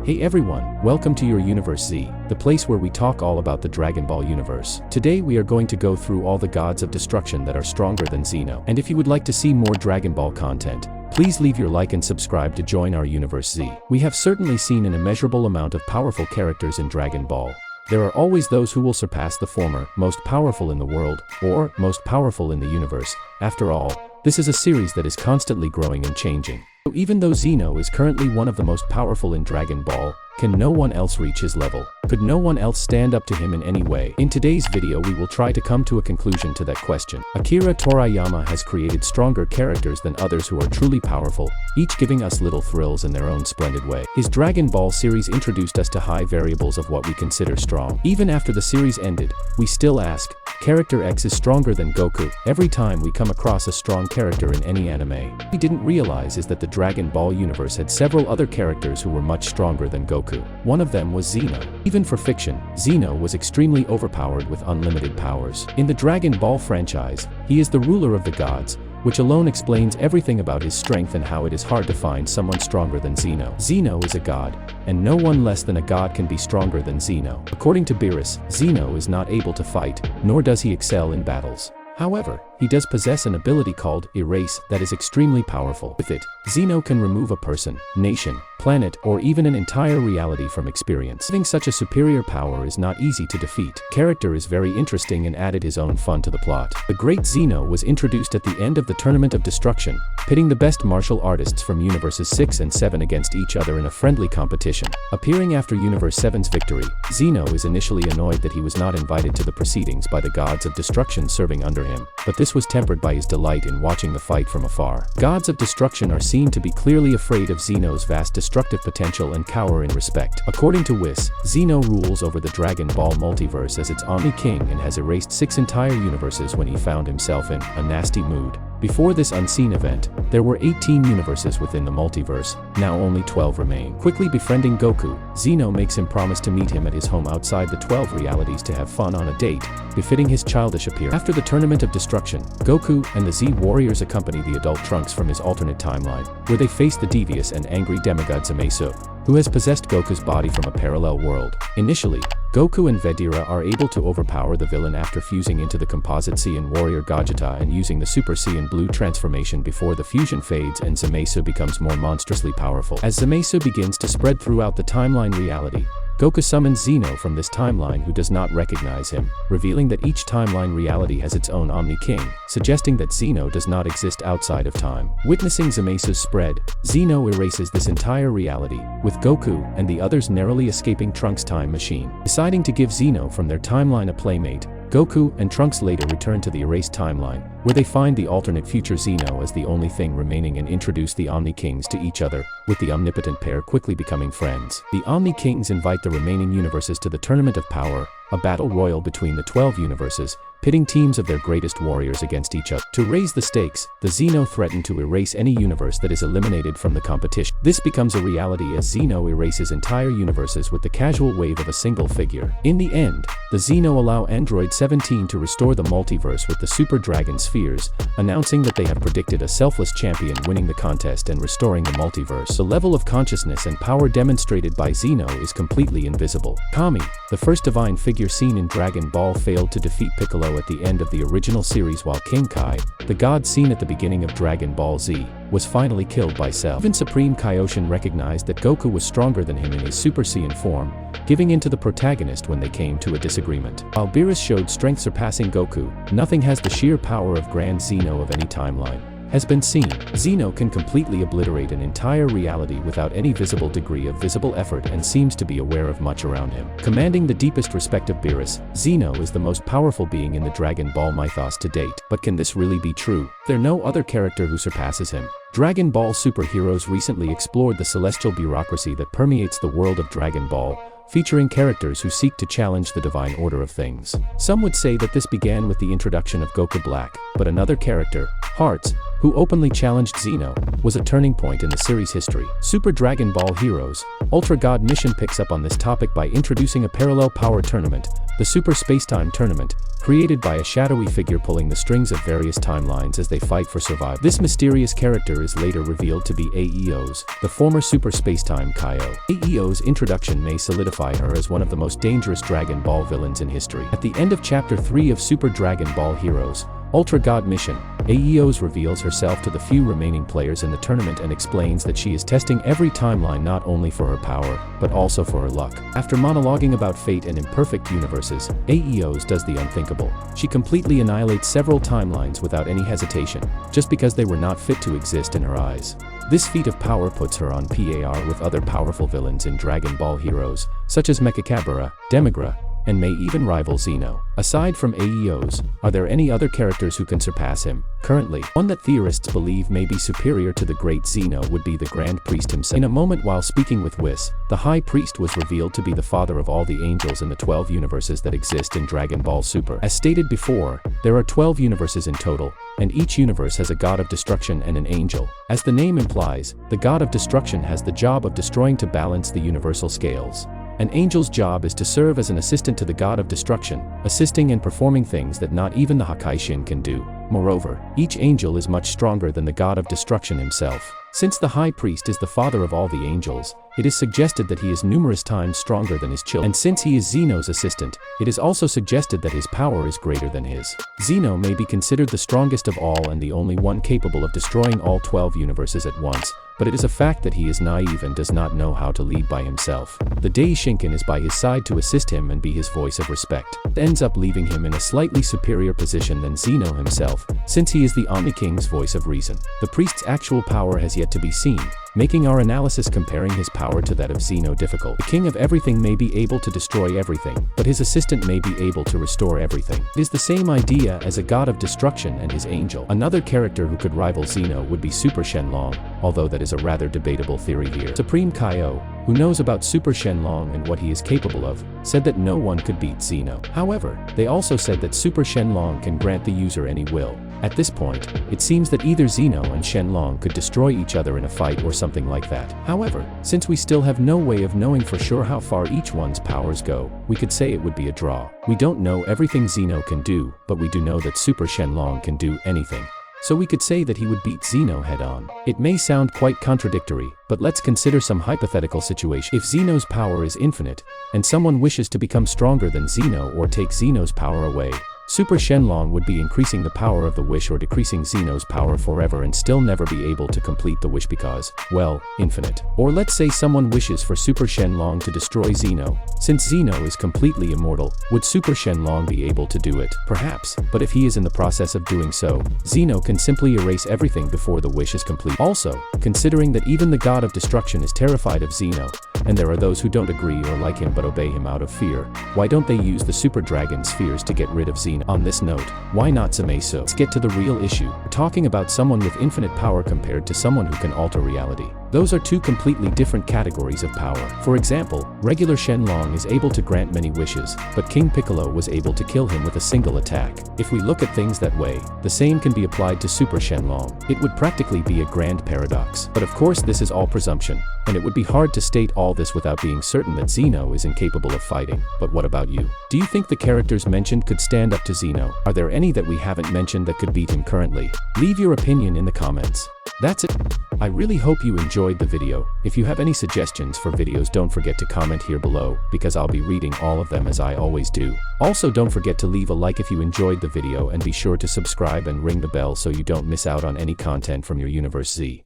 Hey everyone, welcome to your Universe Z, the place where we talk all about the Dragon Ball universe. Today we are going to go through all the gods of destruction that are stronger than Zeno. And if you would like to see more Dragon Ball content, please leave your like and subscribe to join our Universe Z. We have certainly seen an immeasurable amount of powerful characters in Dragon Ball. There are always those who will surpass the former, most powerful in the world, or most powerful in the universe. After all, this is a series that is constantly growing and changing. So even though Zeno is currently one of the most powerful in Dragon Ball, can no one else reach his level? Could no one else stand up to him in any way? In today's video we will try to come to a conclusion to that question. Akira Toriyama has created stronger characters than others who are truly powerful, each giving us little thrills in their own splendid way. His Dragon Ball series introduced us to high variables of what we consider strong. Even after the series ended, we still ask, Character X is stronger than Goku. Every time we come across a strong character in any anime, we didn't realize is that the Dragon Ball universe had several other characters who were much stronger than Goku. One of them was Zeno. Even for fiction, Zeno was extremely overpowered with unlimited powers. In the Dragon Ball franchise, he is the ruler of the gods, which alone explains everything about his strength and how it is hard to find someone stronger than Zeno. Zeno is a god, and no one less than a god can be stronger than Zeno. According to Beerus, Zeno is not able to fight, nor does he excel in battles. However, he does possess an ability called Erase that is extremely powerful. With it, Zeno can remove a person, nation, planet, or even an entire reality from experience. Having such a superior power is not easy to defeat. Character is very interesting and added his own fun to the plot. The great Zeno was introduced at the end of the Tournament of Destruction, pitting the best martial artists from Universes 6 and 7 against each other in a friendly competition. Appearing after Universe 7's victory, Zeno is initially annoyed that he was not invited to the proceedings by the gods of destruction serving under him, but this was tempered by his delight in watching the fight from afar. Gods of destruction are seen to be clearly afraid of Zeno's vast destructive potential and cower in respect. According to Whis, Zeno rules over the Dragon Ball multiverse as its Omni King and has erased 6 entire universes when he found himself in a nasty mood. Before this unseen event, there were 18 universes within the multiverse, now only 12 remain. Quickly befriending Goku, Zeno makes him promise to meet him at his home outside the 12 realities to have fun on a date, befitting his childish appearance. After the Tournament of Destruction, Goku and the Z Warriors accompany the adult Trunks from his alternate timeline, where they face the devious and angry demigod Zamasu, who has possessed Goku's body from a parallel world. Initially, Goku and Vegeta are able to overpower the villain after fusing into the composite Saiyan warrior Gogeta and using the Super Saiyan Blue transformation before the fusion fades and Zamasu becomes more monstrously powerful. As Zamasu begins to spread throughout the timeline reality, Goku summons Zeno from this timeline who does not recognize him, revealing that each timeline reality has its own Omni King, suggesting that Zeno does not exist outside of time. Witnessing Zamasu's spread, Zeno erases this entire reality, with Goku and the others narrowly escaping Trunks' time machine. Deciding to give Zeno from their timeline a playmate, Goku and Trunks later return to the erased timeline, where they find the alternate future Zeno as the only thing remaining and introduce the Omni Kings to each other, with the omnipotent pair quickly becoming friends. The Omni Kings invite the remaining universes to the Tournament of Power, a battle royal between the 12 universes, pitting teams of their greatest warriors against each other. To raise the stakes, the Zeno threaten to erase any universe that is eliminated from the competition. This becomes a reality as Zeno erases entire universes with the casual wave of a single figure. In the end, the Zeno allow Android 17 to restore the multiverse with the Super Dragon Spheres, announcing that they have predicted a selfless champion winning the contest and restoring the multiverse. The level of consciousness and power demonstrated by Zeno is completely invisible. Kami, the first divine figure seen in Dragon Ball, failed to defeat Piccolo at the end of the original series, while King Kai, the god seen at the beginning of Dragon Ball Z, was finally killed by Cell. Even Supreme Kaioshin recognized that Goku was stronger than him in his Super Saiyan form, giving in to the protagonist when they came to a disagreement. While Beerus showed strength surpassing Goku, nothing has the sheer power of Grand Zeno of any timeline has been seen. Zeno can completely obliterate an entire reality without any visible degree of visible effort and seems to be aware of much around him. Commanding the deepest respect of Beerus, Zeno is the most powerful being in the Dragon Ball mythos to date. But can this really be true? There's no other character who surpasses him. Dragon Ball superheroes recently explored the celestial bureaucracy that permeates the world of Dragon Ball, featuring characters who seek to challenge the divine order of things. Some would say that this began with the introduction of Goku Black, but another character, Hearts, who openly challenged Zeno, was a turning point in the series' history. Super Dragon Ball Heroes, Ultra God Mission picks up on this topic by introducing a parallel power tournament, the Super Spacetime Tournament, created by a shadowy figure pulling the strings of various timelines as they fight for survival. This mysterious character is later revealed to be Aeos, the former Super Spacetime Kaio. Aeos' introduction may solidify her as one of the most dangerous Dragon Ball villains in history. At the end of Chapter 3 of Super Dragon Ball Heroes Ultra God Mission, Aeos reveals herself to the few remaining players in the tournament and explains that she is testing every timeline not only for her power, but also for her luck. After monologuing about fate and imperfect universes, Aeos does the unthinkable. She completely annihilates several timelines without any hesitation, just because they were not fit to exist in her eyes. This feat of power puts her on par with other powerful villains in Dragon Ball Heroes, such as Mechacabra, Demigra, and may even rival Zeno. Aside from Aeos, are there any other characters who can surpass him? Currently, one that theorists believe may be superior to the great Zeno would be the Grand Priest himself. In a moment while speaking with Whis, the High Priest was revealed to be the father of all the angels in the 12 universes that exist in Dragon Ball Super. As stated before, there are 12 universes in total, and each universe has a god of destruction and an angel. As the name implies, the god of destruction has the job of destroying to balance the universal scales. An angel's job is to serve as an assistant to the god of destruction, assisting and performing things that not even the Hakaishin can do. Moreover, each angel is much stronger than the god of destruction himself. Since the High Priest is the father of all the angels, it is suggested that he is numerous times stronger than his children. And since he is Zeno's assistant, it is also suggested that his power is greater than his. Zeno may be considered the strongest of all and the only one capable of destroying all 12 universes at once, but it is a fact that he is naive and does not know how to lead by himself. The Dei Shinken is by his side to assist him and be his voice of respect. It ends up leaving him in a slightly superior position than Zeno himself, since he is the Omni King's voice of reason. The priest's actual power has yet to be seen, making our analysis comparing his power to that of Zeno difficult. The king of everything may be able to destroy everything, but his assistant may be able to restore everything. It is the same idea as a god of destruction and his angel. Another character who could rival Zeno would be Super Shenlong, although that is a rather debatable theory here. Supreme Kaio, who knows about Super Shenlong and what he is capable of, said that no one could beat Zeno. However, they also said that Super Shenlong can grant the user any will. At this point, it seems that either Zeno and Shenlong could destroy each other in a fight or something like that. However, since we still have no way of knowing for sure how far each one's powers go, we could say it would be a draw. We don't know everything Zeno can do, but we do know that Super Shenlong can do anything. So we could say that he would beat Zeno head-on. It may sound quite contradictory, but let's consider some hypothetical situation. If Zeno's power is infinite, and someone wishes to become stronger than Zeno or take Zeno's power away, Super Shenlong would be increasing the power of the wish or decreasing Zeno's power forever and still never be able to complete the wish because, well, infinite. Or let's say someone wishes for Super Shenlong to destroy Zeno. Since Zeno is completely immortal, would Super Shenlong be able to do it? Perhaps, but if he is in the process of doing so, Zeno can simply erase everything before the wish is complete. Also, considering that even the god of destruction is terrified of Zeno, and there are those who don't agree or like him but obey him out of fear, why don't they use the Super Dragon spheres to get rid of Zeno? On this note, why not Zameso? Let's get to the real issue. We're talking about someone with infinite power compared to someone who can alter reality. Those are two completely different categories of power. For example, regular Shenlong is able to grant many wishes, but King Piccolo was able to kill him with a single attack. If we look at things that way, the same can be applied to Super Shenlong. It would practically be a grand paradox. But of course this is all presumption, and it would be hard to state all this without being certain that Zeno is incapable of fighting. But what about you? Do you think the characters mentioned could stand up to Zeno? Are there any that we haven't mentioned that could beat him currently? Leave your opinion in the comments. That's it. I really hope you enjoyed the video. If you have any suggestions for videos, don't forget to comment here below, because I'll be reading all of them as I always do. Also, don't forget to leave a like if you enjoyed the video and be sure to subscribe and ring the bell so you don't miss out on any content from your Universe Z.